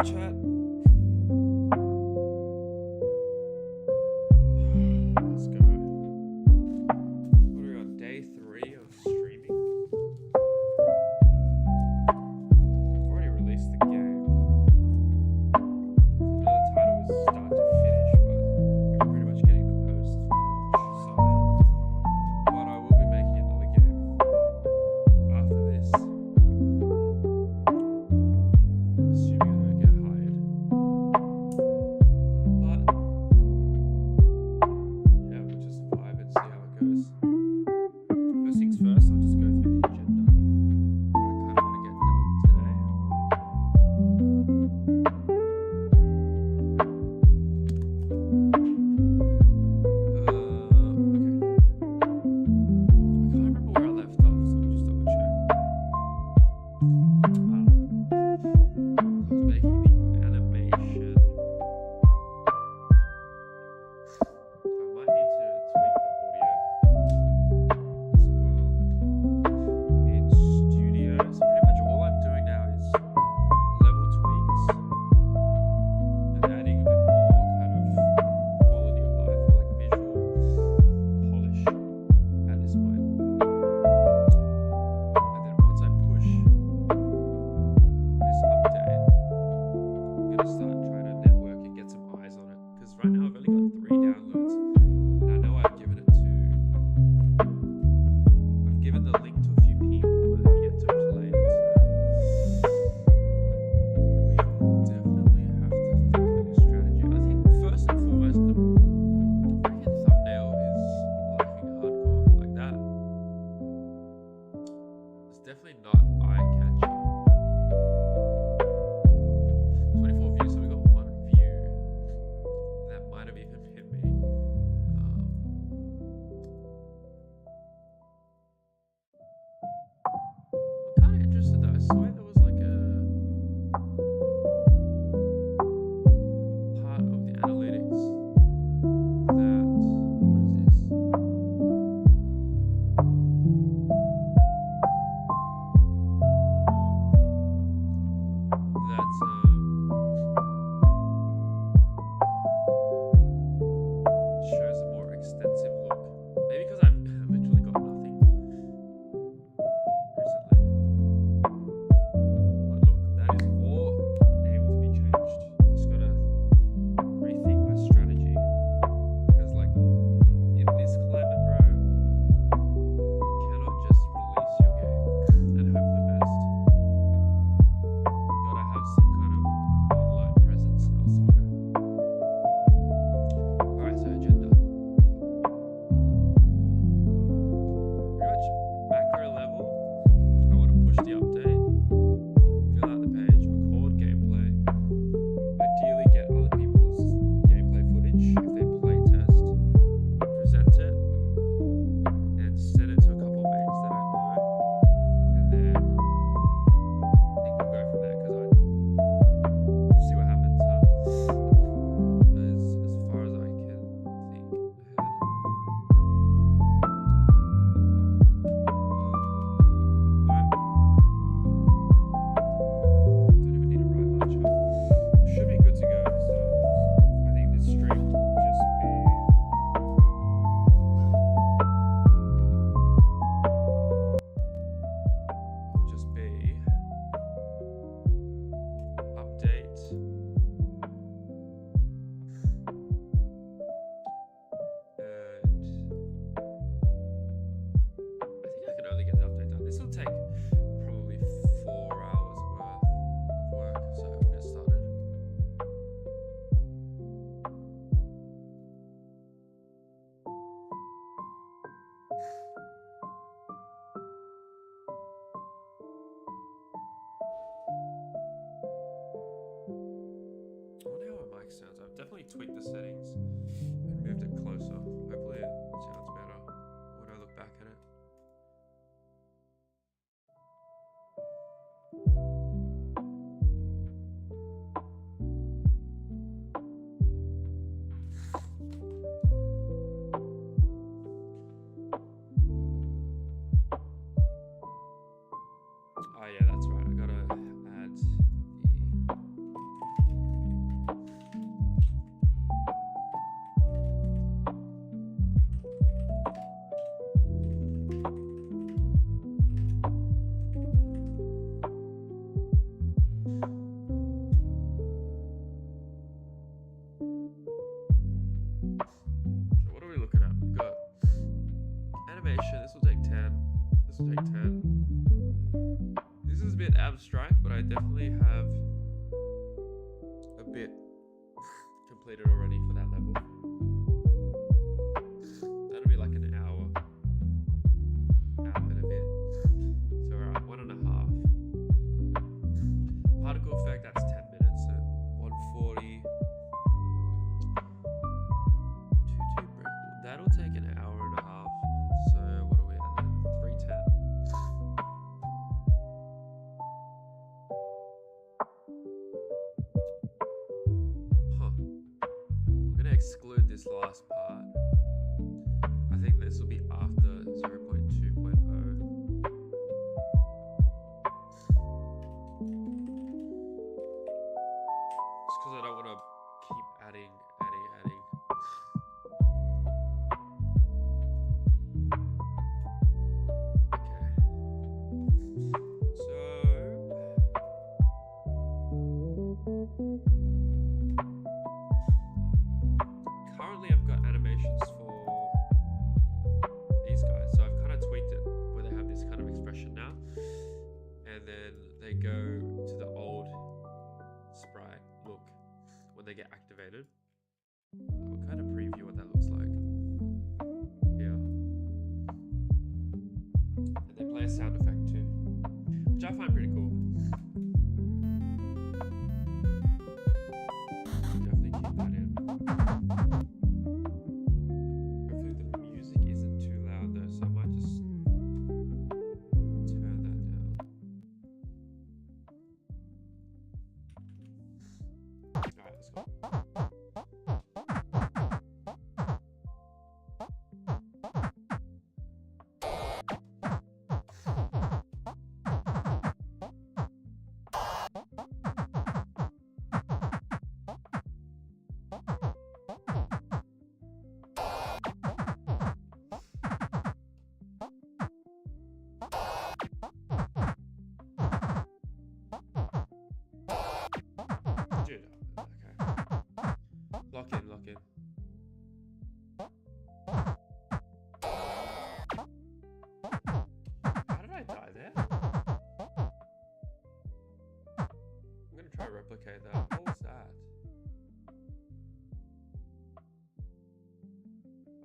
chat. Let's go. What are we on? Day 3 of streaming? I've already released the game. So the title is start to finish, but we're pretty much getting the post side. But I will be making another game after this. Assuming I don't get hired. But yeah, we'll just vibe and see how it goes. First things first, I'll just go through the agenda. What I kind of want to get done today. Okay. I can't remember where I left off, so we'll just double check. I was making the animation. I might need to tweak the audio as well in studio. So pretty much all I'm doing now is level tweaks and adding a bit more kind of quality of life or like visual polish at this point. And then once I push this update, I'm gonna start trying to network and get some eyes on it. Because right now I've only got 3 downloads, and I know I've given the link to a few people, but they've yet to play it. So we will definitely have to think of a new strategy. I think first and foremost, the freaking thumbnail is lacking hardcore like that. It's definitely not eye-catching. 24 views, so we got 1 view. That might have even hit me. I'm kind of interested though. I swear there was like a part of the analytics that, what is this? That shows a more extensive look. Maybe because I've literally got nothing recently. let's take 10. This is a bit abstract, but I definitely have a bit completed already for that level. That'll be like an hour and a bit. So we're at 1.5. Particle effect, that's 10 minutes, so 140. 2 break. That'll take an hour and a half. So what are we at then? 310. We're gonna exclude this last part. I think this will be after 0.2.0. Just because I don't want to keep adding. Okay. So currently I've got animations for these guys. So I've kind of tweaked it where they have this kind of expression now. And then they go to the old sprite look when they get activated. I'll kind of preview what that looks like. Yeah. And they play a sound effect too, which I find pretty cool. Definitely keep that in. Hopefully the music isn't too loud though, so I might just turn that down. Alright, let's go. Dude, okay. Lock in. How did I die there? I'm gonna try to replicate that. What was that?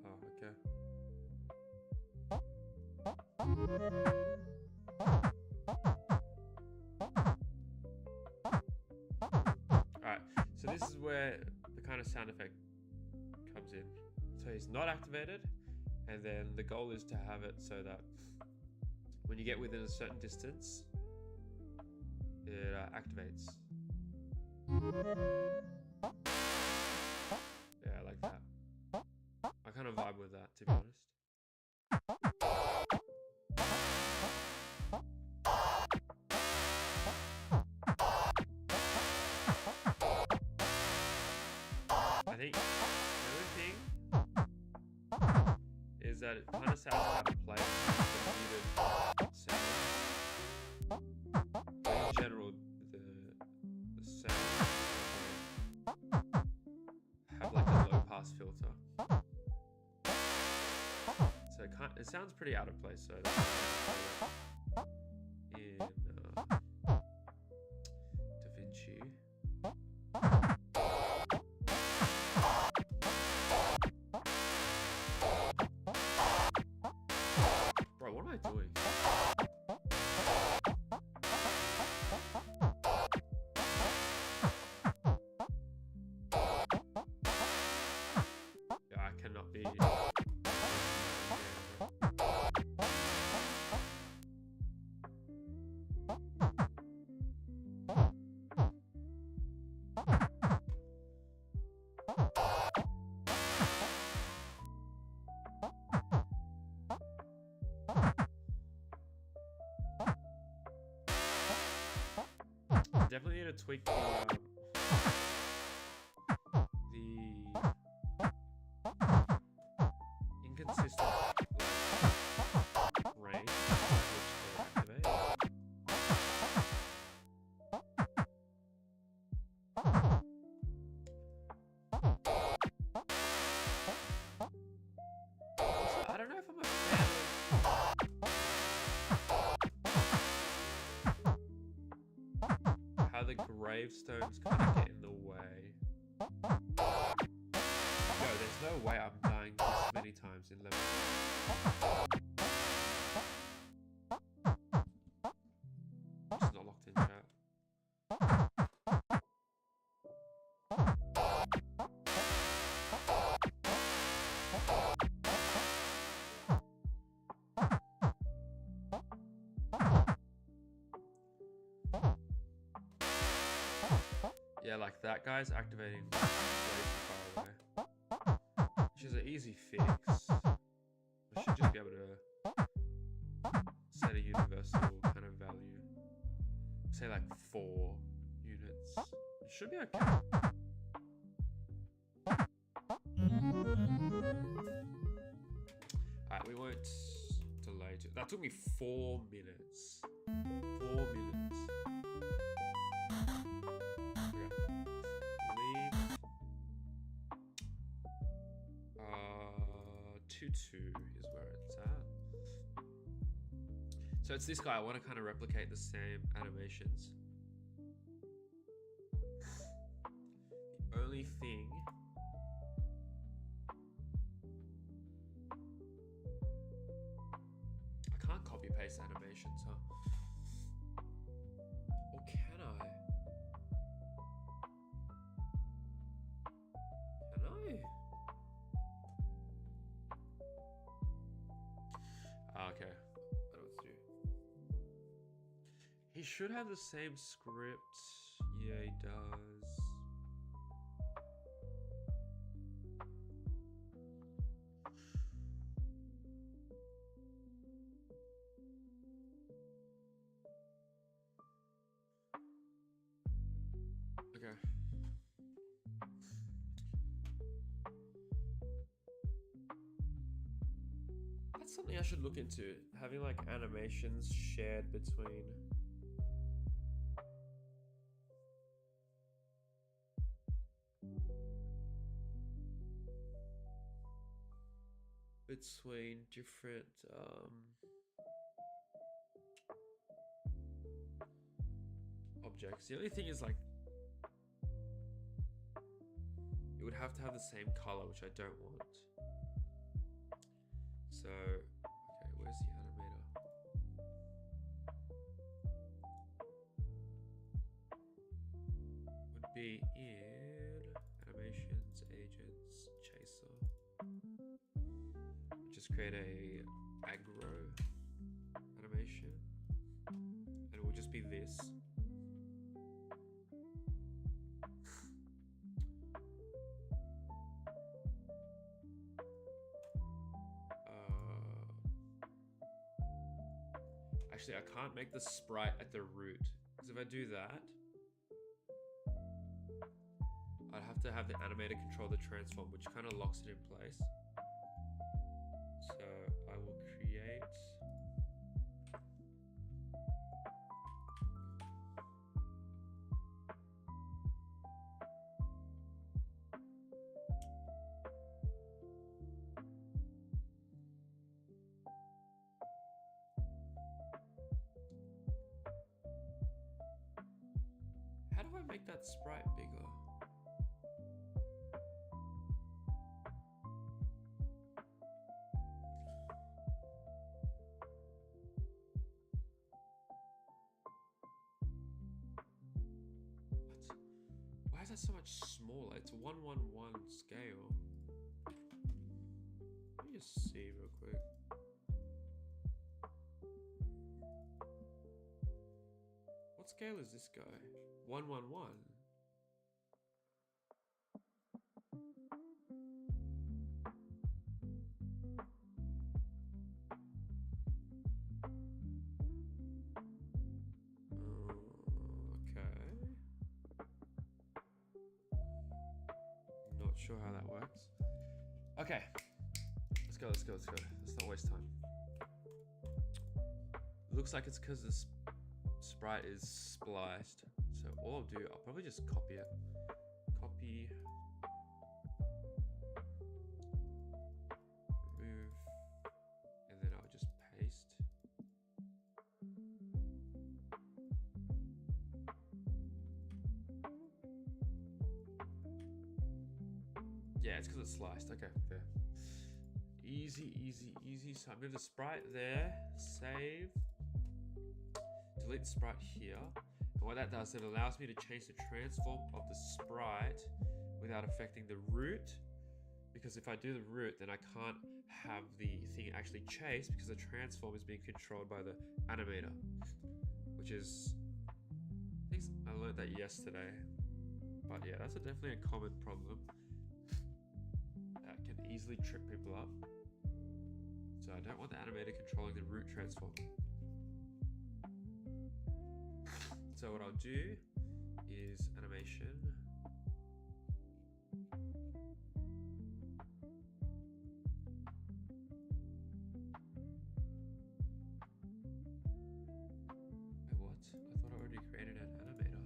Oh, okay. Alright, so this is where the kind of sound effect comes in. So he's not activated, and then the goal is to have it so that when you get within a certain distance, it activates. Yeah, I like that. I kind of vibe with that, to be honest. I think the other thing is that it kind of sounds out of place with the muted sound. But in general, the sound have like a low pass filter, so it sounds pretty out of place. So that's in DaVinci. Bro, what am I doing? Yeah, I cannot be. Definitely need to tweak the inconsistent range at which they activate. Also, I don't know if I'm a fan of gravestones kind of get in the way. Yo, there's no way I'm dying this many times in level. It's not locked in chat. Yeah, like that guy's activating way too far away. Which is an easy fix. I should just be able to set a universal kind of value. Say like 4 units. It should be okay. Alright, we won't delay it. That took me 4 minutes. 4 minutes. Okay. Leave. 2-2 is where it's at. So it's this guy. I want to kind of replicate the same animations. The only thing... I can't copy paste animations, huh? Or can I? Can I? Okay. I know what to do. He should have the same script. Yeah, he does. Okay. That's something I should look into. Having like animations shared between different objects. The only thing is like it would have to have the same color, which I don't want. So, okay, where's the animator? Would be in animations, agents, chaser. Just create a aggro animation, and it will just be this. Actually, I can't make the sprite at the root, because if I do that, I'd have to have the animator control the transform, which kind of locks it in place. So I will create how do I make that sprite bigger? Why is that so much smaller? It's a 1:1:1 scale. Let me just see real quick. What scale is this guy? 1:1:1. Not sure how that works. Okay, let's go. Let's not waste time. Looks like it's because this sprite is spliced. So all I'll do, I'll probably just copy it. Copy. Remove. And then I'll just paste. Yeah, it's because it's sliced. Okay, there. Easy, easy, easy. So I move the sprite there, save, delete the sprite here. And what that does, it allows me to change the transform of the sprite without affecting the root. Because if I do the root, then I can't have the thing actually chase because the transform is being controlled by the animator. Which is, I think I learned that yesterday. But yeah, that's definitely a common problem that can easily trip people up. So I don't want the animator controlling the root transform. So what I'll do is animation. Wait, what? I thought I already created an animator.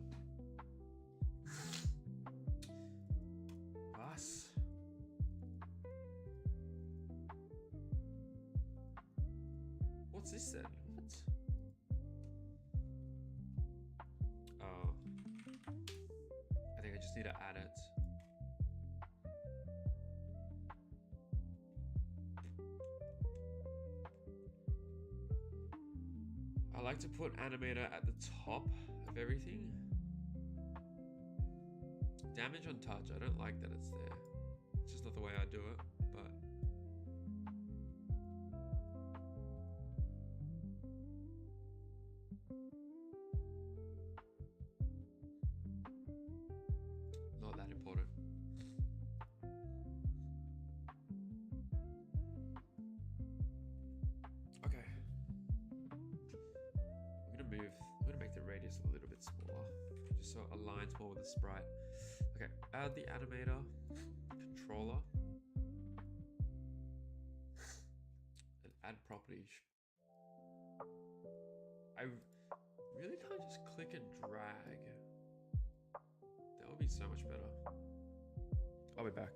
Us. What's this then? What? Oh. I think I just need to add it. I like to put animator at the top of everything. Damage on touch, I don't like that it's there. It's just not the way I do it, but not that important. Okay. I'm gonna make the radius a little bit smaller, just so it aligns more with the sprite. Okay, add the animator controller and add properties. I really can't just click and drag. That would be so much better. I'll be back.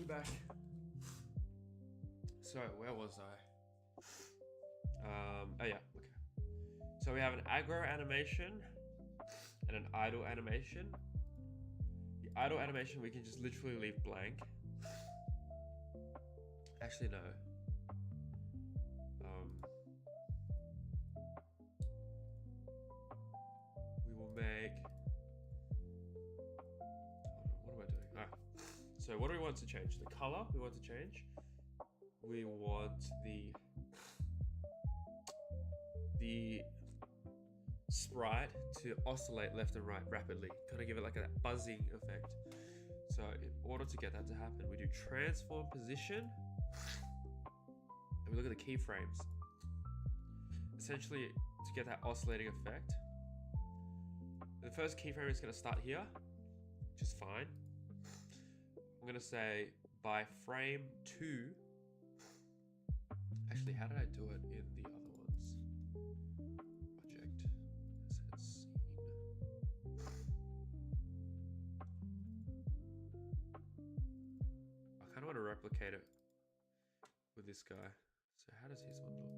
back. So where was I? Oh yeah, okay. So we have an aggro animation and an idle animation. The idle animation we can just literally leave blank. Actually no. We will make. What am I doing? So what do we want to change? The color we want to change. We want the sprite to oscillate left and right rapidly, kind of give it like a buzzing effect. So in order to get that to happen, we do transform position, and we look at the keyframes. Essentially, to get that oscillating effect, the first keyframe is going to start here, which is fine. I'm going to say by frame 2. Actually, how did I do it in the other ones? Project. Scene. I kind of want to replicate it with this guy. So how does his one look?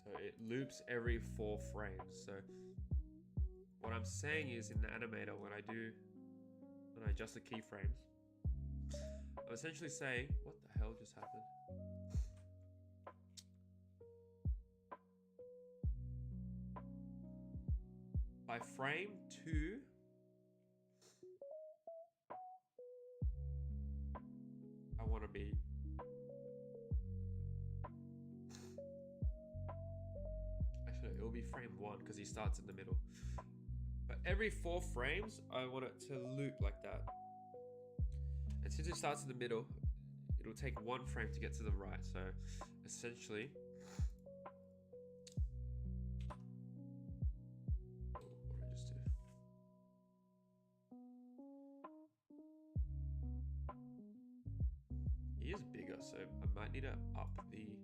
So it loops every 4 frames. So what I'm saying is in the animator, when I adjust the keyframes, I'm essentially saying, what the hell just happened? By frame 2, I want to be it will be frame 1 because he starts in the middle. But every 4 frames, I want it to loop like that. And since it starts in the middle, it'll take 1 frame to get to the right. So essentially, what did I just do? He is bigger, so I might need to up the.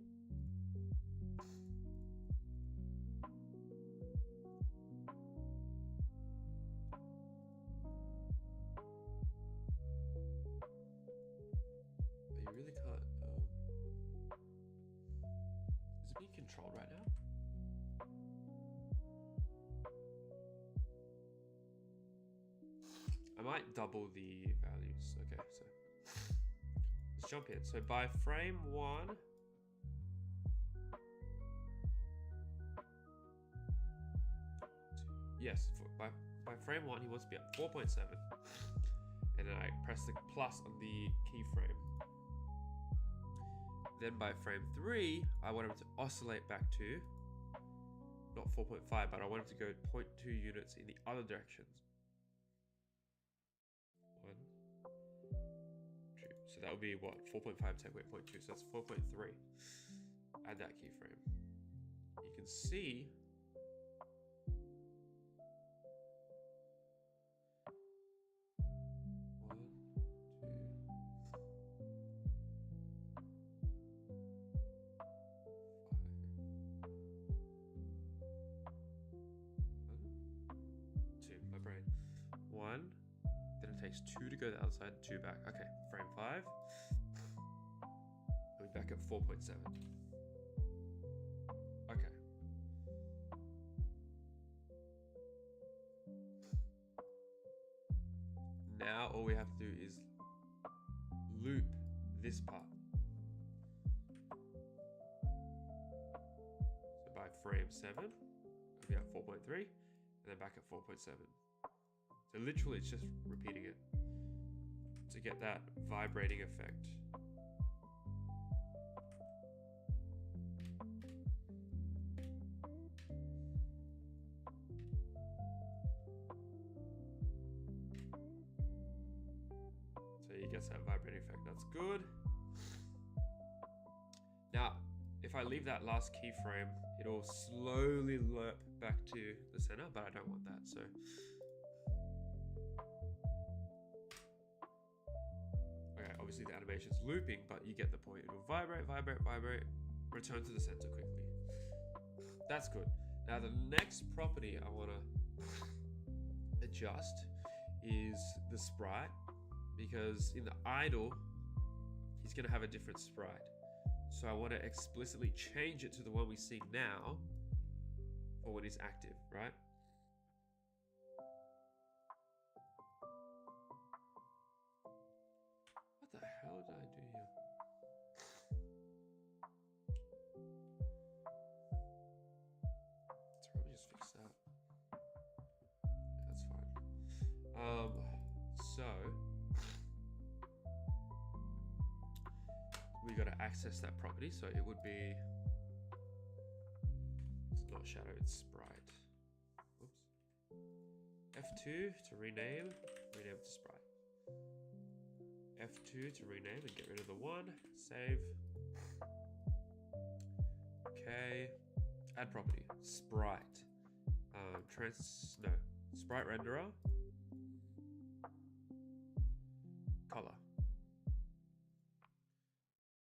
Really can't. Is it being controlled right now? I might double the values. Okay, so let's jump in. So by frame 1, yes, by frame 1, he wants to be at 4.7, and then I press the plus on the keyframe. Then by frame 3, I want him to oscillate back to, not 4.5, but I want him to go 0.2 units in the other directions. 1, 2. So that would be what? 4.5 take away 0.2, so that's 4.3. Add that keyframe. You can see one, then it takes 2 to go the other side, 2 back. Okay, frame 5. We're back at 4.7. Okay. Now all we have to do is loop this part. So by frame 7, we'll be at 4.3, and then back at 4.7. So literally it's just repeating it to get that vibrating effect. So he gets that vibrating effect, that's good. Now, if I leave that last keyframe, it'll slowly lerp back to the center, but I don't want that, so obviously the animation's looping, but you get the point. It'll vibrate, vibrate, vibrate, return to the center quickly. That's good. Now the next property I want to adjust is the sprite, because in the idle, he's going to have a different sprite. So I want to explicitly change it to the one we see now for when he's active, right? What the hell did I do here? Let's probably just fix that. Yeah, that's fine. So we got to access that property. So it would be, it's not shadow, it's sprite. Oops. F2 to rename it to sprite. F2 to rename and get rid of the 1. Save. Okay. Add property. Sprite. Sprite renderer. Color.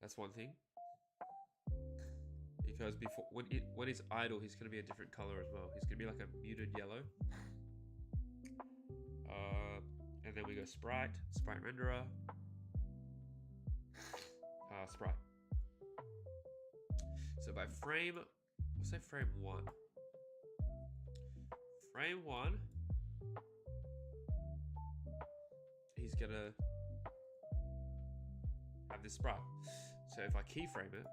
That's one thing. Because before when it's idle, he's gonna be a different color as well. He's gonna be like a muted yellow. And then we go sprite renderer, sprite. So by frame, we'll say frame 1. Frame 1, he's gonna have this sprite. So if I keyframe it,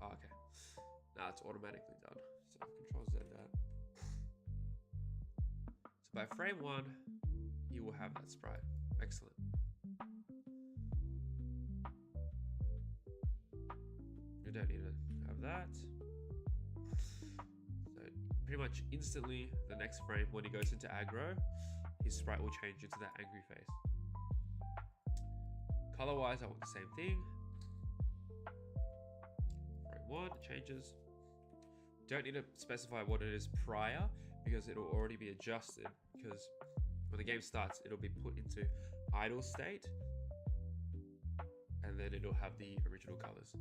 oh, okay. Now it's automatically done. So Control Z that. So by frame 1, you will have that sprite. Excellent. You don't need to have that. So pretty much instantly, the next frame, when he goes into aggro, his sprite will change into that angry face. Color-wise, I want the same thing. Frame 1 changes. Don't need to specify what it is prior, because it'll already be adjusted, because when the game starts, it'll be put into idle state, and then it'll have the original colors.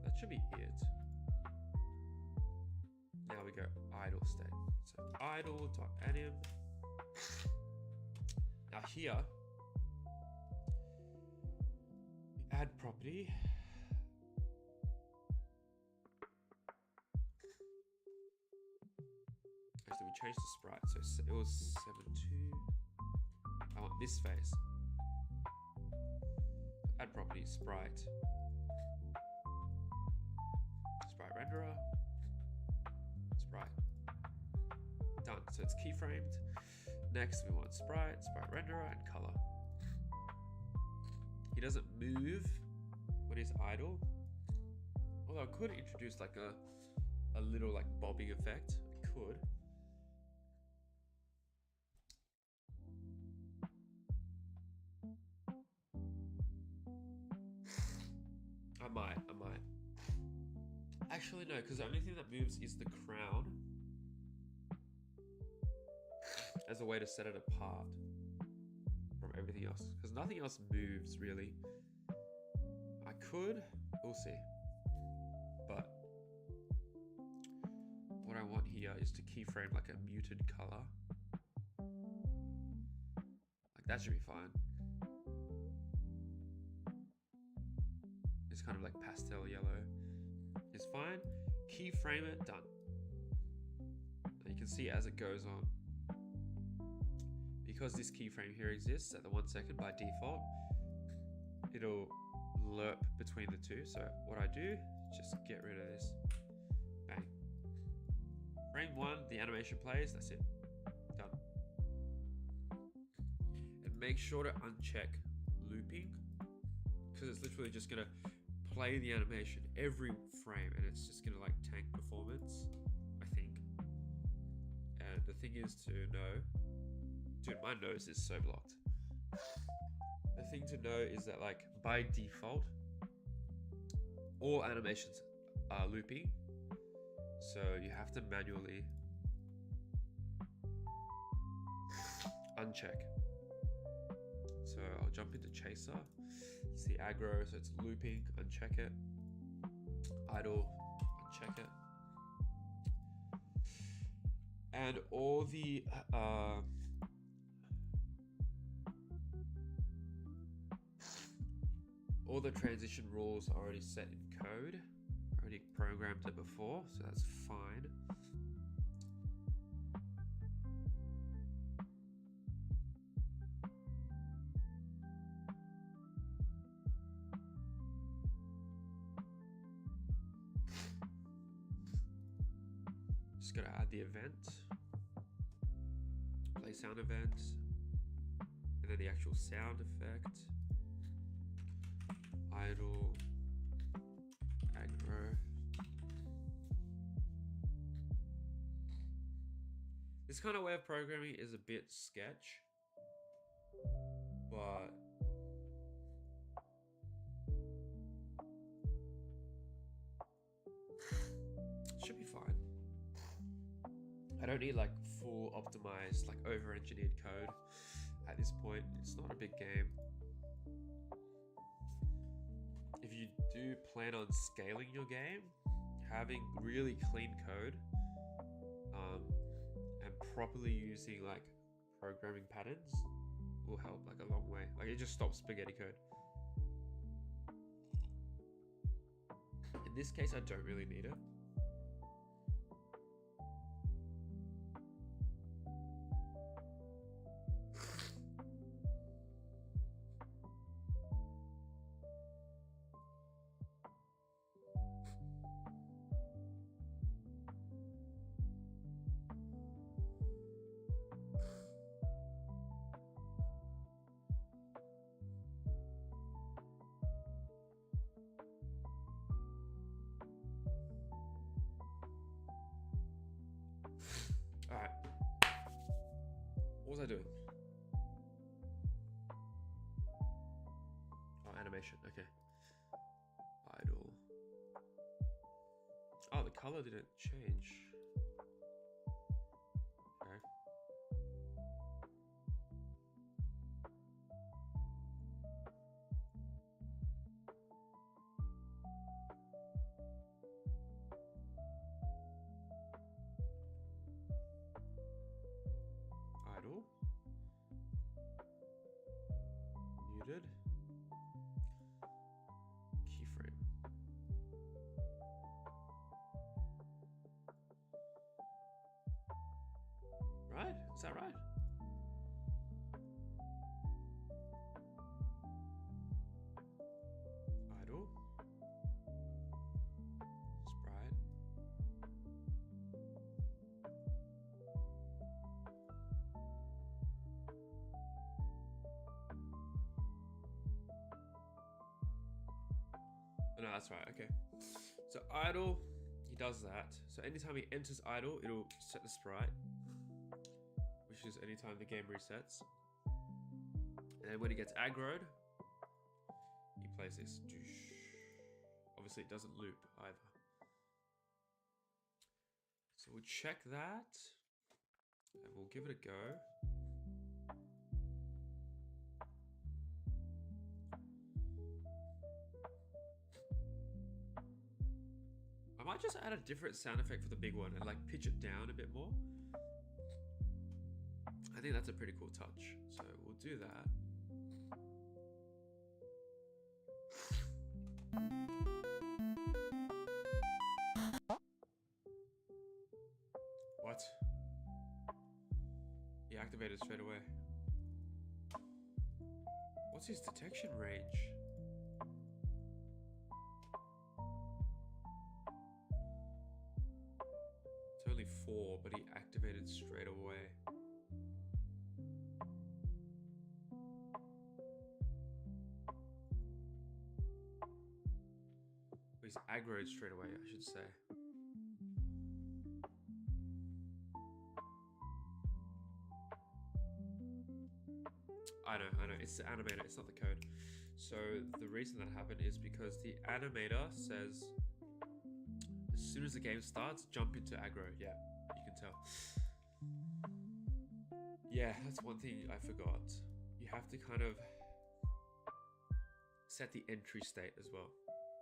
That should be it. Now we go idle state. So idle.anim. Now here, we add property. Actually, we changed the sprite. So it was 7.2. I want this face. Add property, sprite. Sprite renderer. Sprite. Done. So it's keyframed. Next, we want sprite renderer, and color. He doesn't move when he's idle. Although I could introduce like a little like bobbing effect. I could. I might. Actually, no, because the only thing that moves is the crown as a way to set it apart from everything else. Because nothing else moves, really. I could. We'll see. But what I want here is to keyframe like a muted color. Like that should be fine. It's kind of like pastel yellow. It's fine. Keyframe it, done. And you can see as it goes on. Because this keyframe here exists at the 1 second by default, it'll lerp between the two. So what I do, just get rid of this. Bang. Frame 1, the animation plays, that's it. Done. And make sure to uncheck looping, because it's literally just gonna play the animation every frame and it's just gonna like tank performance, I think. And the thing is to know, dude, my nose is so blocked. The thing to know is that like by default, all animations are looping, so you have to manually uncheck. So I'll jump into Chaser, see aggro, so it's looping, uncheck it, idle, uncheck it, and all the transition rules are already set in code. I already programmed it before, so that's fine. Just gotta add the event, play sound event, and then the actual sound effect. Idle, aggro. This kind of way of programming is a bit sketch, but it should be fine. I don't need like full optimized, like over-engineered code at this point. It's not a big game. If you do plan on scaling your game, having really clean code and properly using like programming patterns will help like a long way. Like it just stops spaghetti code. In this case, I don't really need it. Alright. What was I doing? Oh, animation. Okay. Idle. Oh, the color didn't change. Okay. Idle. Muted. Keyframe. Right? Is that right? Idle. Sprite. Oh, no, that's right. Okay. So idle, he does that. So anytime he enters idle, it'll set the sprite, which is anytime the game resets. And then when he gets aggroed, he plays this. Obviously, it doesn't loop either. So we'll check that, and we'll give it a go. I might just add a different sound effect for the big one and like pitch it down a bit more. I think that's a pretty cool touch. So we'll do that. What? He activated straight away. What's his detection range? It's only 4, but he activated straight away. He's aggroed straight away, I should say. I know, it's the animator, it's not the code. So the reason that happened is because the animator says as soon as the game starts, jump into aggro. Yeah, you can tell. Yeah, that's one thing I forgot. You have to kind of set the entry state as well.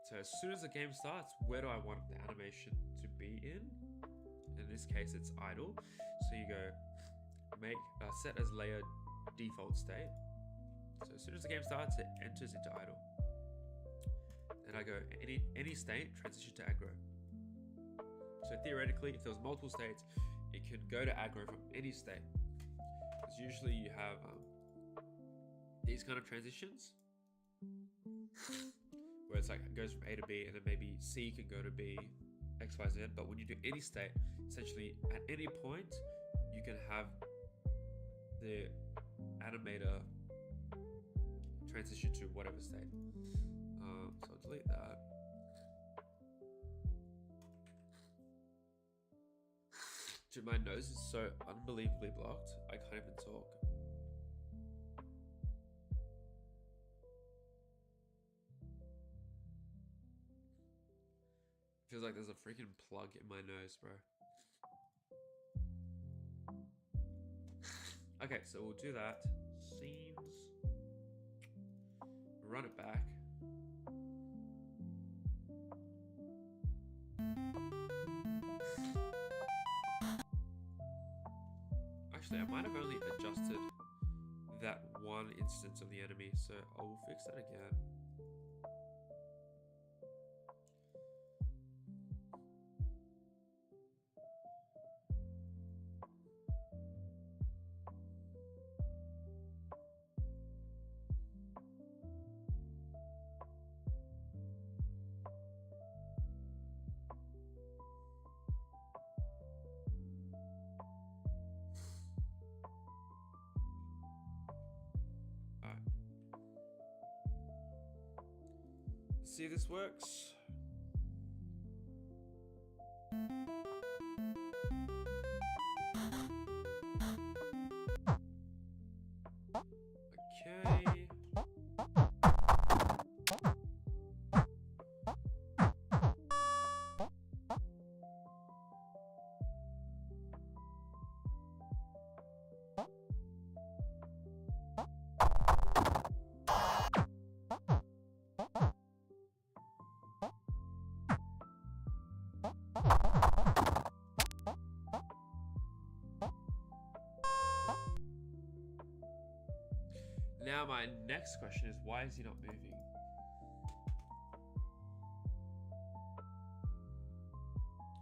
So as soon as the game starts, where do I want the animation to be in? In this case, it's idle. So you go make set as layer default state. So as soon as the game starts, it enters into idle. And I go any state, transition to aggro. So theoretically, if there was multiple states, it could go to aggro from any state. Because usually you have these kind of transitions where it's like it goes from A to B, and then maybe C can go to B, X, Y, Z. But when you do any state, essentially at any point, you can have the animator transition to whatever state. So I'll delete that. Dude, my nose is so unbelievably blocked, I can't even talk. Feels like there's a freaking plug in my nose, bro. Okay, so we'll do that. Scenes. Run it back. Actually, I might have only adjusted that one instance of the enemy, so I will fix that again. See if this works. Okay. Now my next question is, why is he not moving?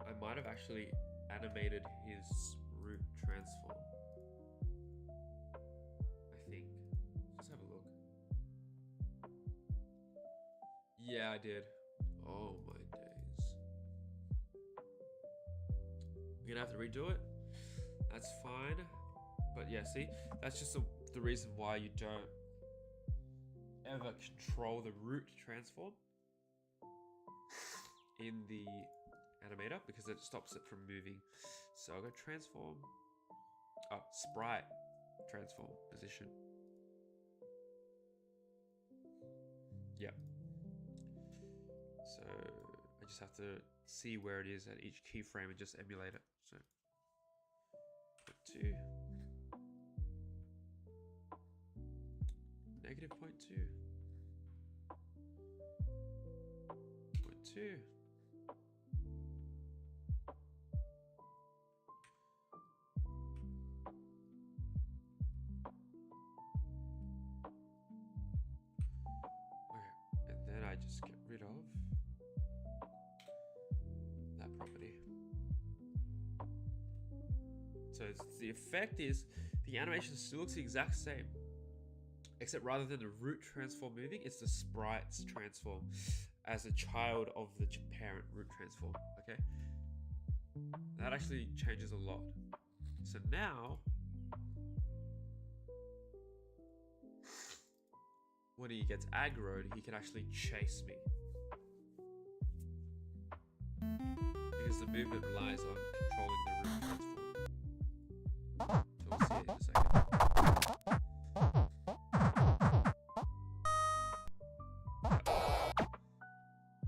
I might have actually animated his root transform. I think. Let's have a look. Yeah, I did. Oh my days. I'm gonna have to redo it. That's fine. But yeah, see, that's just the reason why you don't ever control the root transform in the animator, because it stops it from moving. So I'll go transform, sprite transform position. Yep. So I just have to see where it is at each keyframe and just emulate it. So 2. Negative 0.2. 0.2. Okay, and then I just get rid of that property. So the effect is the animation still looks the exact same, except rather than the root transform moving, it's the sprites transform as a child of the parent root transform. Okay, that actually changes a lot. So now when he gets aggroed, he can actually chase me, because the movement relies on controlling the root transform. So we'll see it in a second.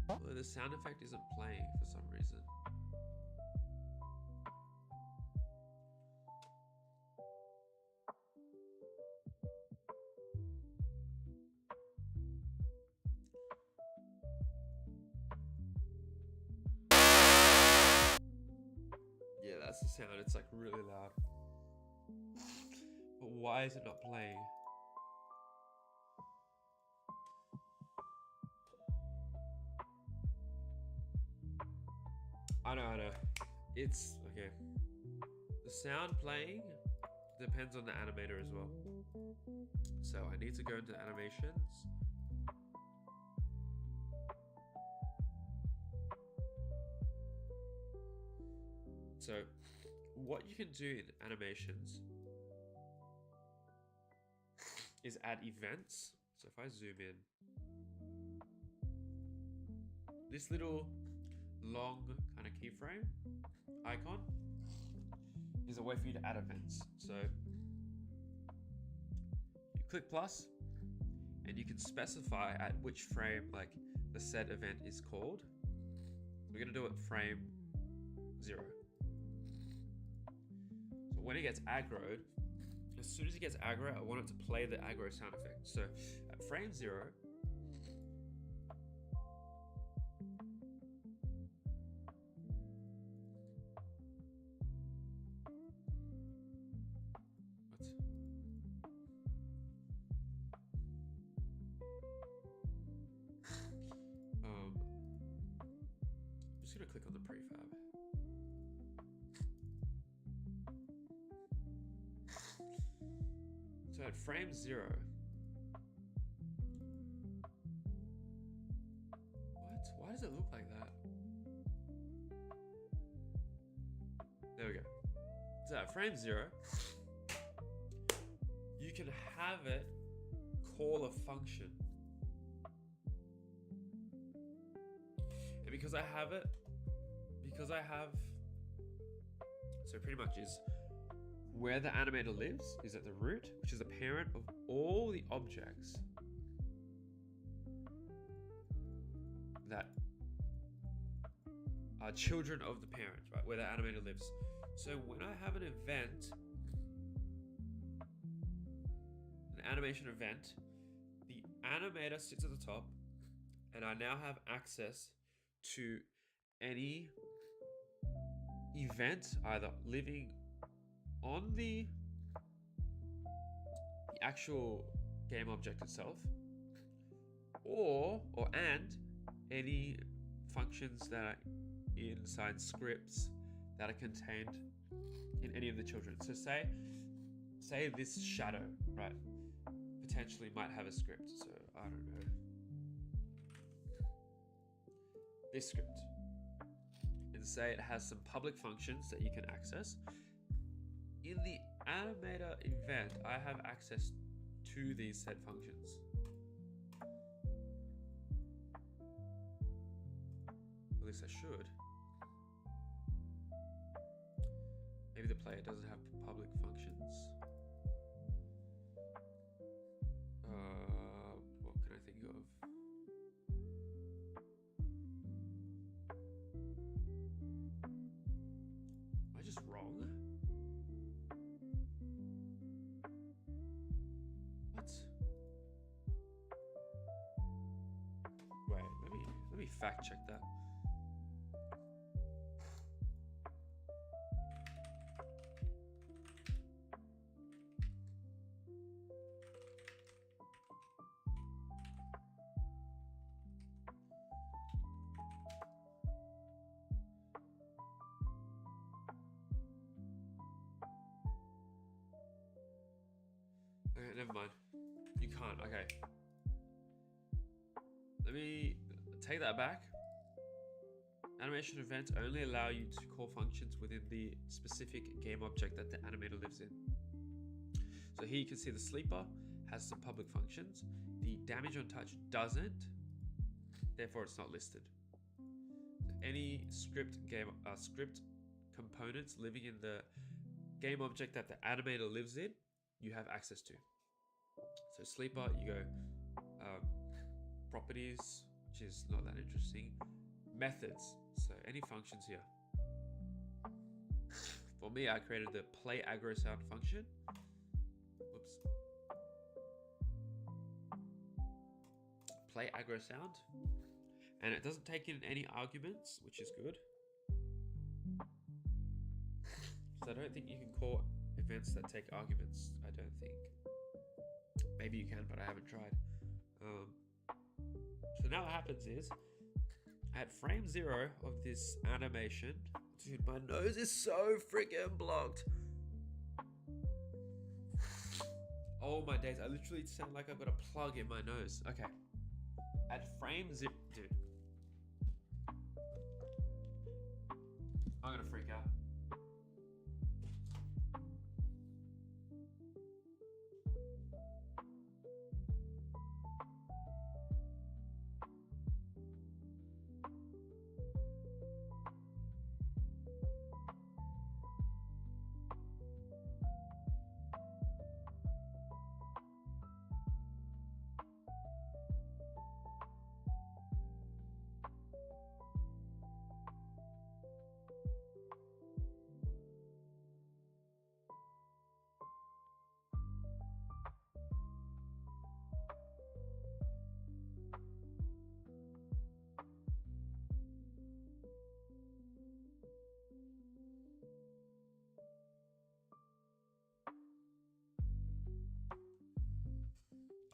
Well, the sound effect isn't playing for some reason. Yeah, that's the sound. It's like really loud. But why is it not playing? I know. It's okay. The sound playing depends on the animator as well. So I need to go into animations. So what you can do in animations is add events. So if I zoom in, this little long kind of keyframe icon is a way for you to add events. So you click plus and you can specify at which frame like the said event is called. We're gonna do it frame 0. So when it gets aggroed, as soon as it gets aggro, I want it to play the aggro sound effect. So at frame 0, I'm just gonna click on the prefab. So at frame 0, what? Why does it look like that? There we go. So at frame 0, you can have it call a function. And because I have, so pretty much is where the animator lives is at the root, which is the parent of all the objects that are children of the parent, right? Where the animator lives. So when I have an event, an animation event, the animator sits at the top, and I now have access to any event either living on the actual game object itself, or any functions that are inside scripts that are contained in any of the children. So say this shadow, right, potentially might have a script. So I don't know, this script, and say it has some public functions that you can access. In the animator event, I have access to these said functions. At least I should. Maybe the player doesn't have public functions. What can I think of? Am I just wrong? What? Wait, let me fact check that. Okay, never mind. You can't. Okay. Let me take that back. Animation events only allow you to call functions within the specific game object that the animator lives in. So here you can see the sleeper has some public functions. The damage on touch doesn't, therefore it's not listed. Any script components living in the game object that the animator lives in, you have access to. So sleeper, you go properties, which is not that interesting. Methods. So any functions here. For me, I created the play aggro sound function. Whoops. Play aggro sound. And it doesn't take in any arguments, which is good. So I don't think you can call events that take arguments. I don't think. Maybe you can, but I haven't tried. So now what happens is, at frame 0 of this animation, dude, my nose is so freaking blocked. Oh my days, I literally sound like I've got a plug in my nose. Okay. At frame 0, dude. I'm gonna freak out.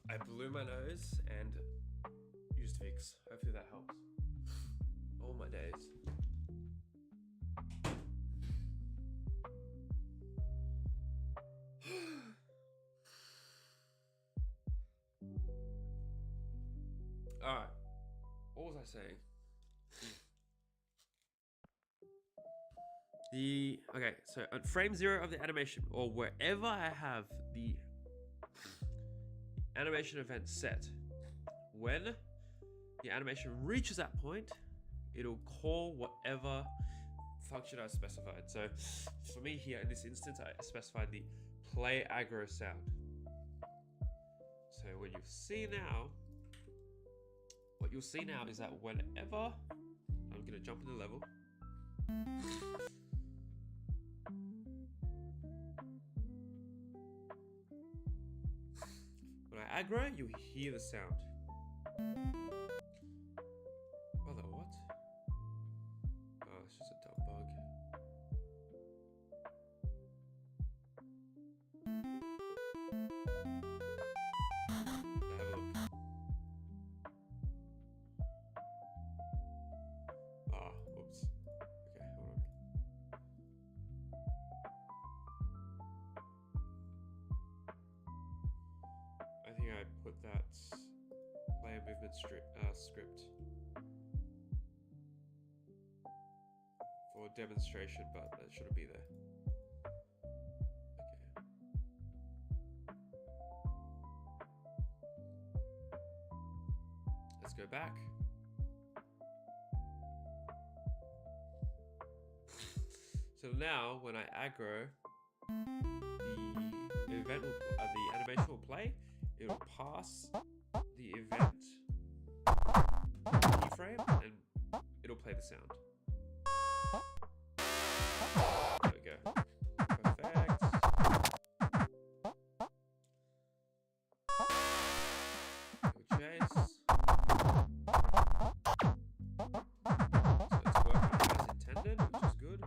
I blew my nose and used Vicks. Hopefully that helps. Oh my days. Alright. What was I saying? Okay, so at frame 0 of the animation, or wherever I have the animation event set, when the animation reaches that point, it'll call whatever function I specified. So for me here in this instance, I specified the play aggro sound. So when you see now, what you'll see now is that whenever I'm gonna jump in the level, when I aggro, you hear the sound. Brother, what? Oh, it's just a dumb bug. Have a look. Ah, whoops. Okay, hold on. I think I put that player movement script for demonstration, but that shouldn't be there. Okay. Let's go back. So now, when I aggro, the event will, the animation will play. It will pass the event keyframe, and it'll play the sound. There we go. Perfect. We'll chase. So it's working as intended, which is good.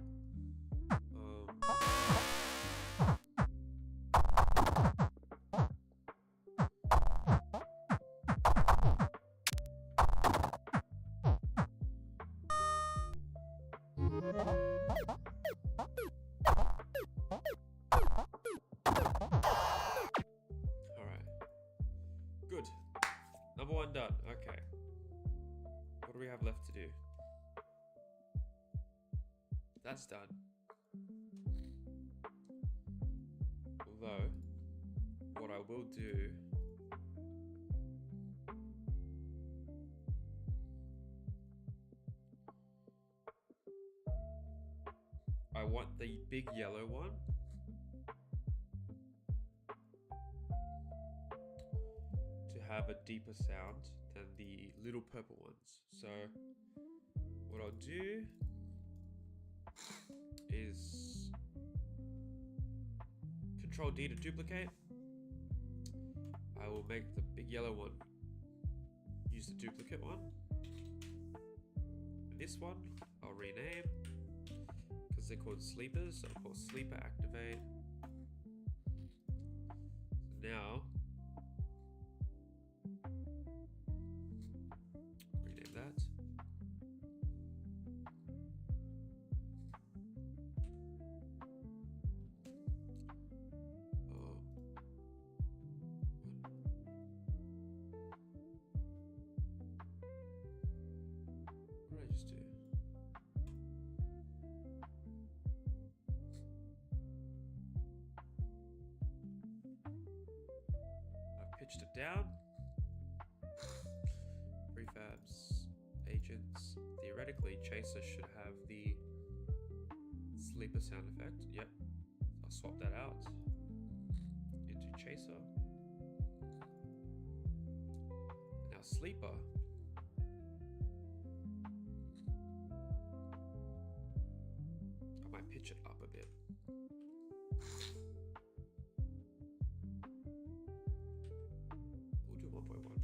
Alright. Good. Number 1 done. Okay. What do we have left to do? That's done. Although, what I will do I want the big yellow one to have a deeper sound than the little purple ones. So what I'll do is Control D to duplicate. I will make the big yellow one use the duplicate one. And this one I'll rename because they're called sleepers, so I'll call sleeper activate. So now rename that. What did I just do? I've pitched it down. Prefabs, agents. Theoretically, Chaser should have the sleeper sound effect. Yep. I'll swap that out into Chaser. Now sleeper. I might pitch it up a bit. We'll do 1.1.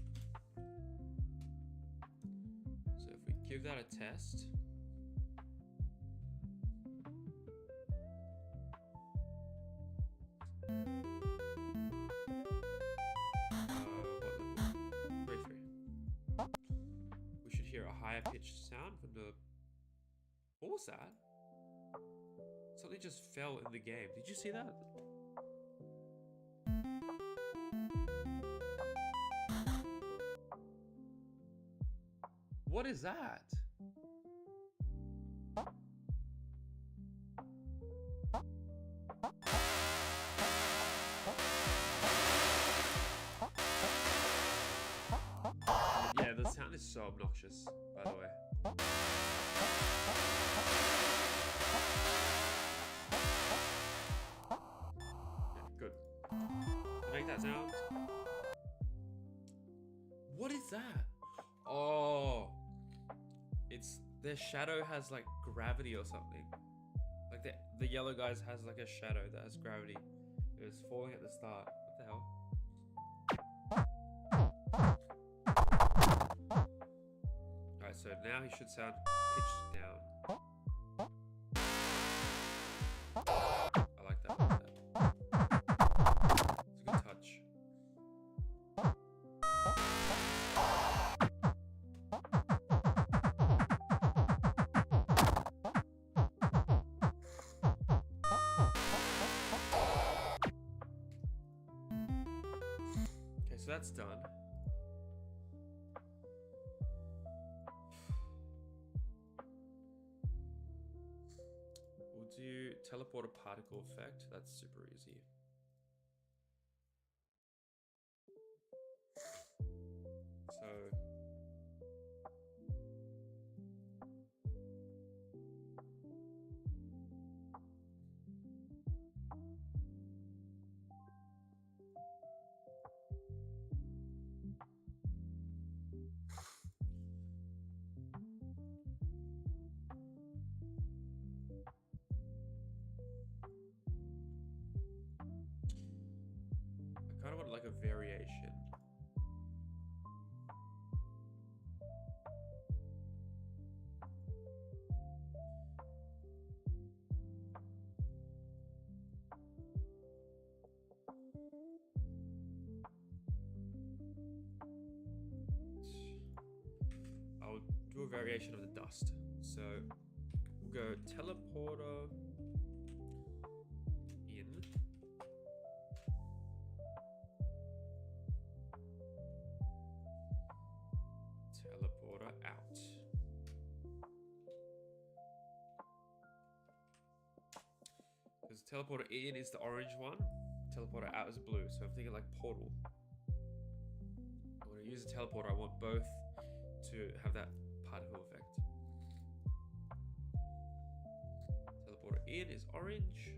So if we give that a test, what level? 3. We should hear a higher pitched sound from the. What was that? Something just fell in the game. Did you see that? What is that? Yeah, the sound is so obnoxious, by the way. Good. Make that sound. What is that? Oh, it's their shadow has like gravity or something. Like the yellow guys has like a shadow that has gravity. It was falling at the start. What the hell? Alright, so now he should sound pitched down. I like that. It's a good touch. Okay, so that's done. We'll do teleporter particle effect. That's super easy. So I kind of want like a variation. I'll do a variation of the dust. So we'll go teleporter in. Teleporter out. Because teleporter in is the orange one, teleporter out is blue. So I'm thinking like portal. When I use a teleporter, I want both to have that particle effect. Teleporter in is orange.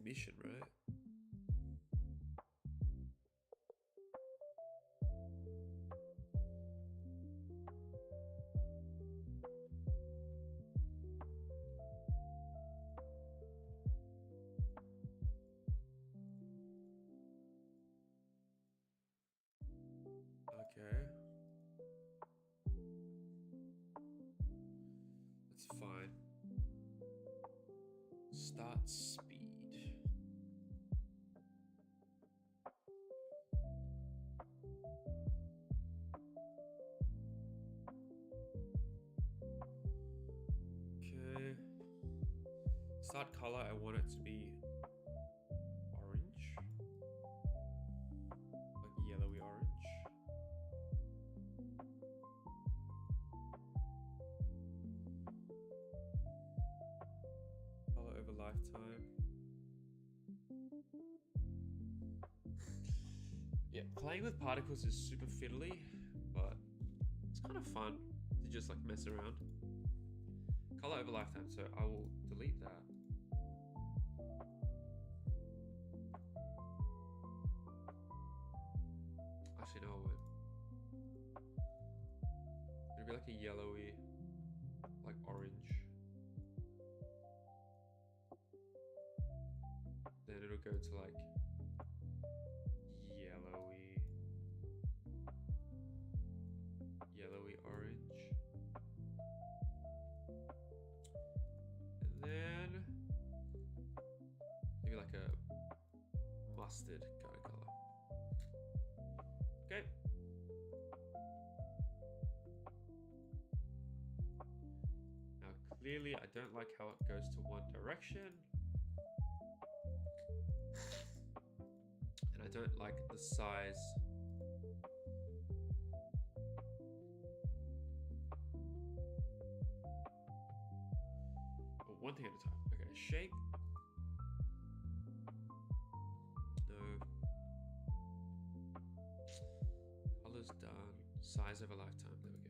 emission, right? Okay. That's fine. Start speed. Okay. Start color, I want it to be orange. Like yellowy orange. Color over lifetime. Yeah, playing with particles is super fiddly, but it's kind of fun to just like mess around. Color over lifetime, so I will delete that. Actually, no, I won't. It'll be like a yellowy, like orange. Then it'll go to like yellowy orange. And then maybe like a mustard kind of color. Okay. Now clearly I don't like how it goes to one direction. And I don't like the size. Oh, one thing at a time. Okay, shape. No. Color's done. Size over lifetime. There we go.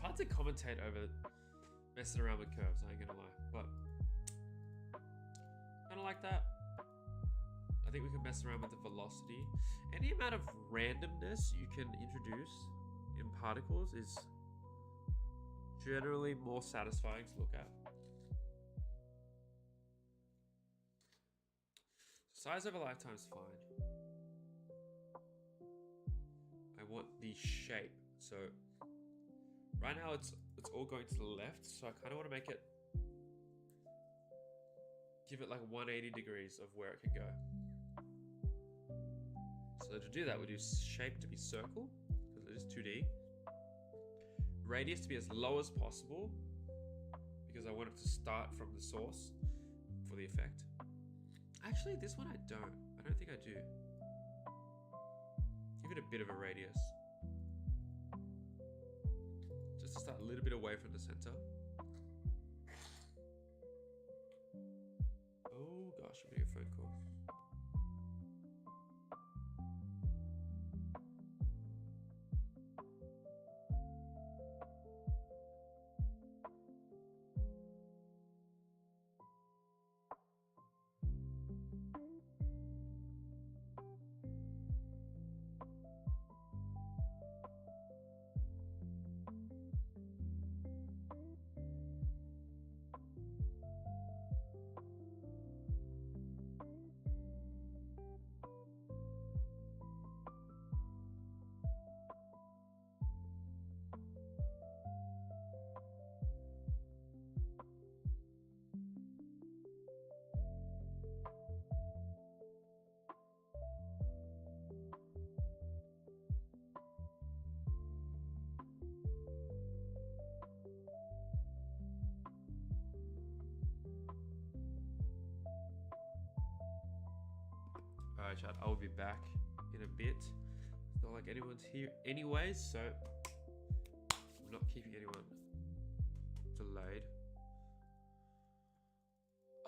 Hard to commentate over messing around with curves, I ain't gonna lie, but kind of like that. I think we can mess around with the velocity. Any amount of randomness you can introduce in particles is generally more satisfying to look at. Size over lifetime is fine. the shape. So right now it's all going to the left, so I kind of want to make it, give it like 180 degrees of where it can go. So to do that, we do shape to be circle, because it is 2D. Radius to be as low as possible, because I want it to start from the source for the effect. Actually, this one I don't think I do. Give it a bit of a radius. Just to start a little bit away from the center. Oh gosh, I'm getting a phone call. Alright, chat, I'll be back in a bit. It's not like anyone's here anyways, so I'm not keeping anyone delayed.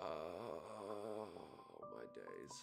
Oh, my days.